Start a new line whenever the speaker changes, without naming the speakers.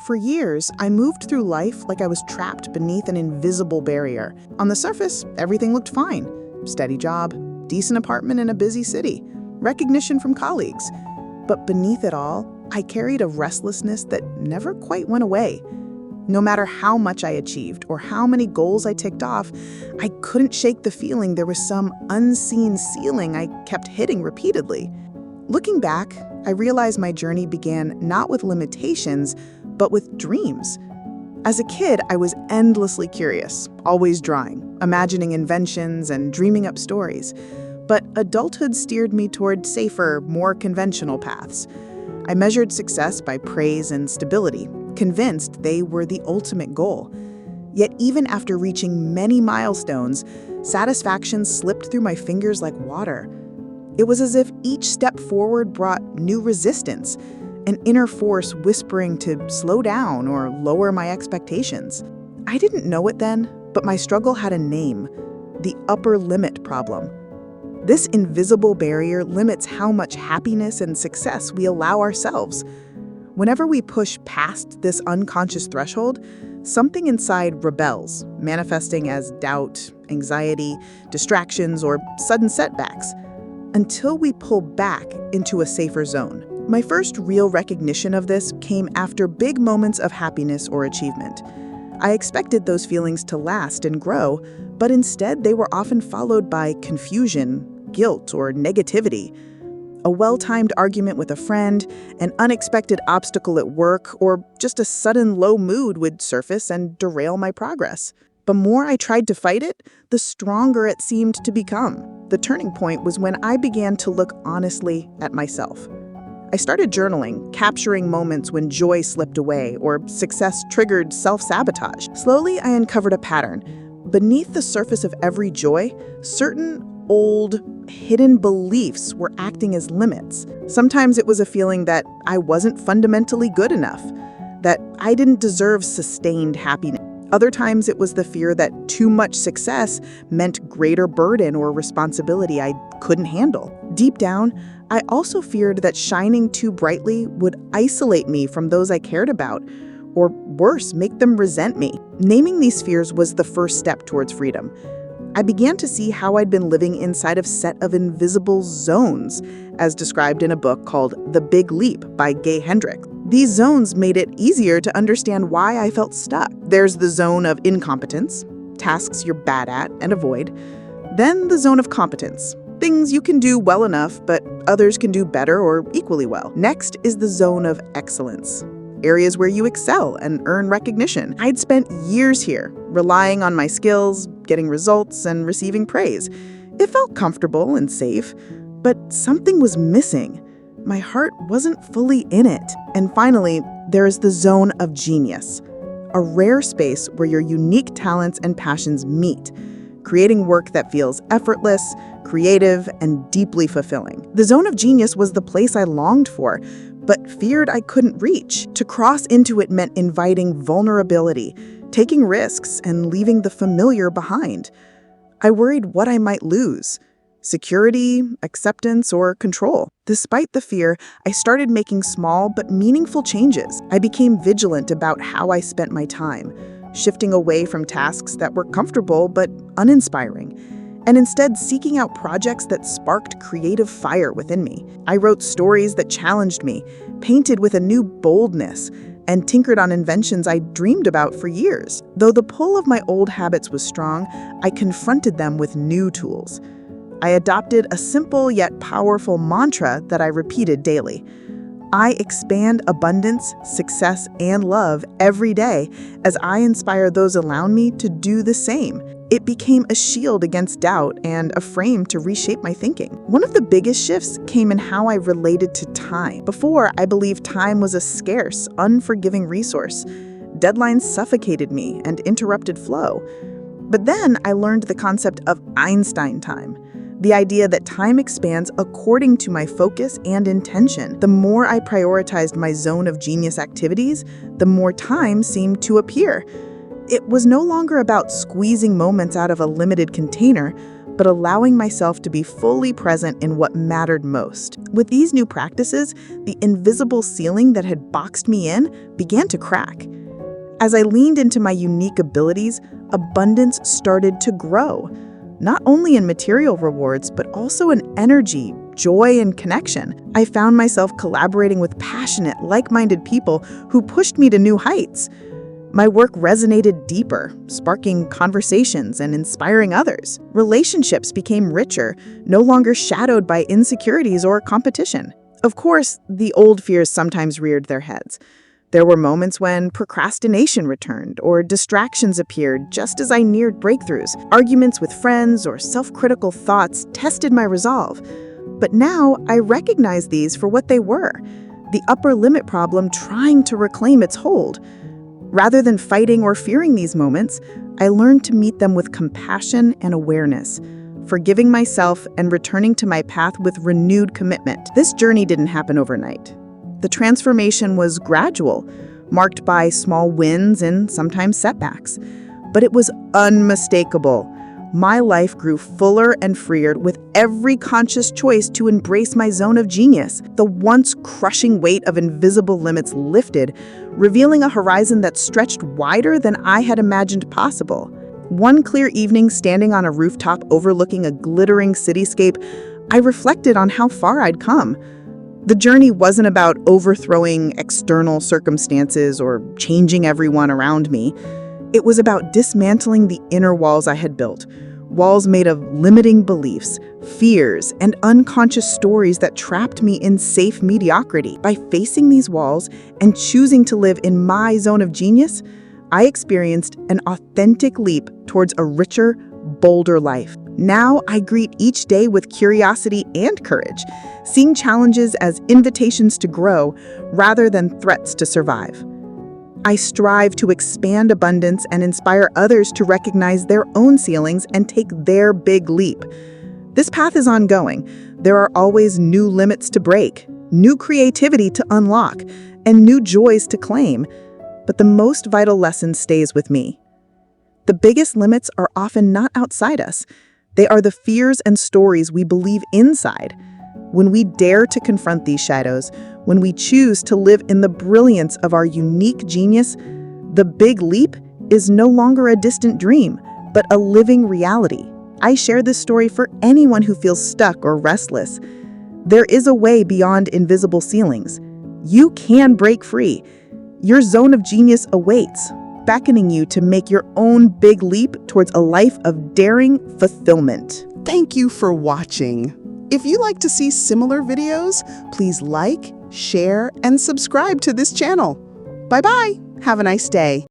For years, I moved through life like I was trapped beneath an invisible barrier. On the surface, everything looked fine. Steady job, decent apartment in a busy city, recognition from colleagues. But beneath it all, I carried a restlessness that never quite went away. No matter how much I achieved or how many goals I ticked off, I couldn't shake the feeling there was some unseen ceiling I kept hitting repeatedly. Looking back, I realized my journey began not with limitations, but with dreams. As a kid, I was endlessly curious, always drawing, imagining inventions and dreaming up stories. But adulthood steered me toward safer, more conventional paths. I measured success by praise and stability, convinced they were the ultimate goal. Yet even after reaching many milestones, satisfaction slipped through my fingers like water. It was as if each step forward brought new resistance, an inner force whispering to slow down or lower my expectations. I didn't know it then, but my struggle had a name: the upper limit problem. This invisible barrier limits how much happiness and success we allow ourselves. Whenever we push past this unconscious threshold, something inside rebels, manifesting as doubt, anxiety, distractions, or sudden setbacks, until we pull back into a safer zone. My first real recognition of this came after big moments of happiness or achievement. I expected those feelings to last and grow, but instead they were often followed by confusion, guilt, or negativity. A well-timed argument with a friend, an unexpected obstacle at work, or just a sudden low mood would surface and derail my progress. The more I tried to fight it, the stronger it seemed to become. The turning point was when I began to look honestly at myself. I started journaling, capturing moments when joy slipped away or success triggered self-sabotage. Slowly, I uncovered a pattern. Beneath the surface of every joy, certain old, hidden beliefs were acting as limits. Sometimes it was a feeling that I wasn't fundamentally good enough, that I didn't deserve sustained happiness. Other times it was the fear that too much success meant greater burden or responsibility I couldn't handle. Deep down, I also feared that shining too brightly would isolate me from those I cared about, or worse, make them resent me. Naming these fears was the first step towards freedom. I began to see how I'd been living inside a set of invisible zones, as described in a book called The Big Leap by Gay Hendricks. These zones made it easier to understand why I felt stuck. There's the zone of incompetence, tasks you're bad at and avoid. Then the zone of competence, things you can do well enough, but others can do better or equally well. Next is the zone of excellence, areas where you excel and earn recognition. I'd spent years here, relying on my skills, getting results, and receiving praise. It felt comfortable and safe, but something was missing. My heart wasn't fully in it. And finally, there is the zone of genius, a rare space where your unique talents and passions meet, creating work that feels effortless, creative, and deeply fulfilling. The zone of genius was the place I longed for, but feared I couldn't reach. To cross into it meant inviting vulnerability, taking risks, and leaving the familiar behind. I worried what I might lose: security, acceptance, or control. Despite the fear, I started making small but meaningful changes. I became vigilant about how I spent my time, shifting away from tasks that were comfortable but uninspiring, and instead seeking out projects that sparked creative fire within me. I wrote stories that challenged me, painted with a new boldness, and tinkered on inventions I dreamed about for years. Though the pull of my old habits was strong, I confronted them with new tools. I adopted a simple yet powerful mantra that I repeated daily. I expand abundance, success, and love every day as I inspire those around me to do the same. It became a shield against doubt and a frame to reshape my thinking. One of the biggest shifts came in how I related to time. Before, I believed time was a scarce, unforgiving resource. Deadlines suffocated me and interrupted flow. But then I learned the concept of Einstein time. The idea that time expands according to my focus and intention. The more I prioritized my zone of genius activities, the more time seemed to appear. It was no longer about squeezing moments out of a limited container, but allowing myself to be fully present in what mattered most. With these new practices, the invisible ceiling that had boxed me in began to crack. As I leaned into my unique abilities, abundance started to grow, not only in material rewards, but also in energy, joy, and connection. I found myself collaborating with passionate, like-minded people who pushed me to new heights. My work resonated deeper, sparking conversations and inspiring others. Relationships became richer, no longer shadowed by insecurities or competition. Of course, the old fears sometimes reared their heads. There were moments when procrastination returned or distractions appeared just as I neared breakthroughs. Arguments with friends or self-critical thoughts tested my resolve. But now I recognize these for what they were, the upper limit problem trying to reclaim its hold. Rather than fighting or fearing these moments, I learned to meet them with compassion and awareness, forgiving myself and returning to my path with renewed commitment. This journey didn't happen overnight. The transformation was gradual, marked by small wins and sometimes setbacks. But it was unmistakable. My life grew fuller and freer with every conscious choice to embrace my zone of genius. The once crushing weight of invisible limits lifted, revealing a horizon that stretched wider than I had imagined possible. One clear evening, standing on a rooftop overlooking a glittering cityscape, I reflected on how far I'd come. The journey wasn't about overthrowing external circumstances or changing everyone around me. It was about dismantling the inner walls I had built, walls made of limiting beliefs, fears, and unconscious stories that trapped me in safe mediocrity. By facing these walls and choosing to live in my zone of genius, I experienced an authentic leap towards a richer, bolder life. Now I greet each day with curiosity and courage, seeing challenges as invitations to grow rather than threats to survive. I strive to expand abundance and inspire others to recognize their own ceilings and take their big leap. This path is ongoing. There are always new limits to break, new creativity to unlock, and new joys to claim. But the most vital lesson stays with me. The biggest limits are often not outside us. They are the fears and stories we believe inside. When we dare to confront these shadows, when we choose to live in the brilliance of our unique genius, the big leap is no longer a distant dream, but a living reality. I share this story for anyone who feels stuck or restless. There is a way beyond invisible ceilings. You can break free. Your zone of genius awaits, beckoning you to make your own big leap towards a life of daring fulfillment.
Thank you for watching. If you'd like to see similar videos, please like, share, and subscribe to this channel. Bye-bye. Have a nice day.